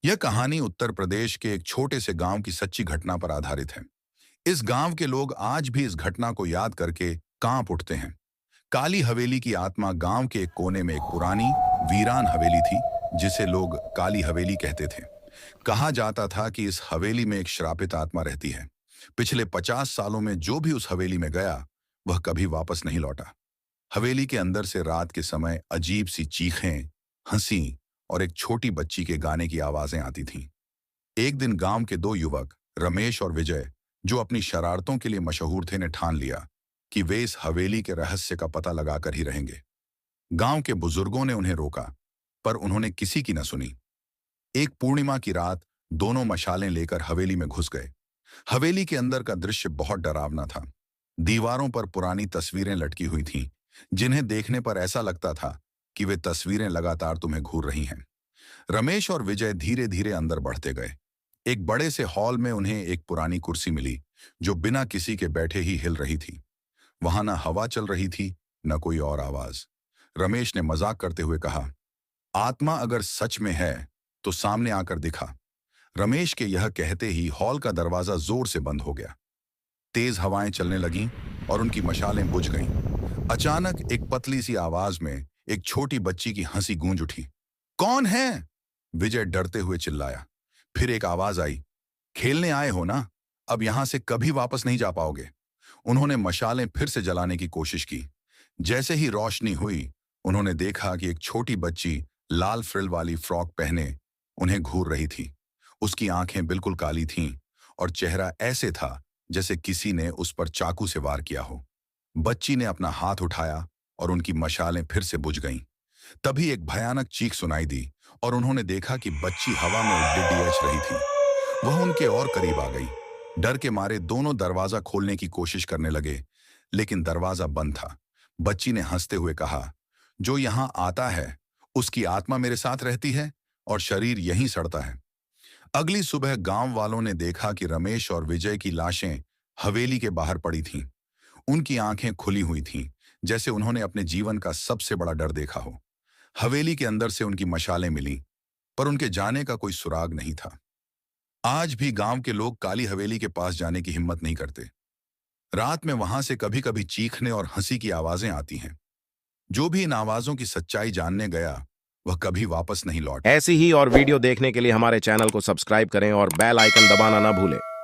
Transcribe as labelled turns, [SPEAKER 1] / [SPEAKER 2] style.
[SPEAKER 1] यह कहानी उत्तर प्रदेश के एक छोटे से गांव की सच्ची घटना पर आधारित है। इस गांव के लोग आज भी इस घटना को याद करके कांप उठते हैं। काली हवेली की आत्मा गांव के एक कोने में एक पुरानी वीरान हवेली थी, जिसे लोग काली हवेली कहते थे। कहा जाता था कि इस हवेली में एक श्रापित आत्मा रहती है। पिछले 50 सालों में जो भी उस हवेली में गया, वह कभी वापस नहीं लौटा। हवेली के अंदर से रात के समय अजीब सी चीखें, हंसी और एक छोटी बच्ची के गाने की आवाजें आती थीं। एक दिन गांव के दो युवक, रमेश और विजय, जो अपनी शरारतों के लिए मशहूर थे, ने ठान लिया कि वे इस हवेली के रहस्य का पता लगाकर ही रहेंगे। गांव के बुजुर्गों ने उन्हें रोका, पर उन्होंने किसी की न सुनी। एक पूर्णिमा की रात दोनों मशालें लेकर हवेली में घुस गए। हवेली के अंदर का दृश्य बहुत डरावना था। दीवारों पर पुरानी तस्वीरें लटकी हुई थीं, जिन्हें देखने पर ऐसा लगता था कि वे तस्वीरें लगातार तुम्हें घूर रही हैं। रमेश और विजय धीरे धीरे अंदर बढ़ते गए। एक बड़े से हॉल में उन्हें एक पुरानी कुर्सी मिली, जो बिना किसी के बैठे ही हिल रही थी। वहां न हवा चल रही थी, न कोई और आवाज। रमेश ने मजाक करते हुए कहा, आत्मा अगर सच में है तो सामने आकर दिखा। रमेश के यह कहते ही हॉल का दरवाजा जोर से बंद हो गया। तेज हवाएं चलने लगीं और उनकी मशालें बुझ गईं। अचानक एक पतली सी आवाज में एक छोटी बच्ची की हंसी गूंज उठी। कौन है? विजय डरते हुए चिल्लाया। फिर एक आवाज आई, खेलने आए हो ना, अब यहां से कभी वापस नहीं जा पाओगे। उन्होंने मशालें फिर से जलाने की कोशिश की। जैसे ही रोशनी हुई, उन्होंने देखा कि एक छोटी बच्ची लाल फ्रिल वाली फ्रॉक पहने उन्हें घूर रही थी। उसकी आंखें बिल्कुल काली थीं और चेहरा ऐसे था जैसे किसी ने उस पर चाकू से वार किया हो। बच्ची ने अपना हाथ उठाया और उनकी मशालें फिर से बुझ गईं। तभी एक भयानक चीख सुनाई दी और उन्होंने देखा कि बच्ची हवा में उड़ती रही थी। वह उनके और करीब आ गई। डर के मारे दोनों दरवाजा खोलने की कोशिश करने लगे, लेकिन दरवाजा बंद था। बच्ची ने हंसते हुए कहा, जो यहां आता है उसकी आत्मा मेरे साथ रहती है और शरीर यहीं सड़ता है। अगली सुबह गांव वालों ने देखा कि रमेश और विजय की लाशें हवेली के बाहर पड़ी थीं। उनकी आंखें खुली हुई थीं, जैसे उन्होंने अपने जीवन का सबसे बड़ा डर देखा हो। हवेली के अंदर से उनकी मशालें मिलीं, पर उनके जाने का कोई सुराग नहीं था। आज भी गांव के लोग काली हवेली के पास जाने की हिम्मत नहीं करते। रात में वहां से कभी कभी चीखने और हंसी की आवाजें आती हैं। जो भी इन आवाजों की सच्चाई जानने गया, वह कभी वापस नहीं लौटा।
[SPEAKER 2] ऐसी ही और वीडियो देखने के लिए हमारे चैनल को सब्सक्राइब करें और बेल आइकन दबाना ना भूलें।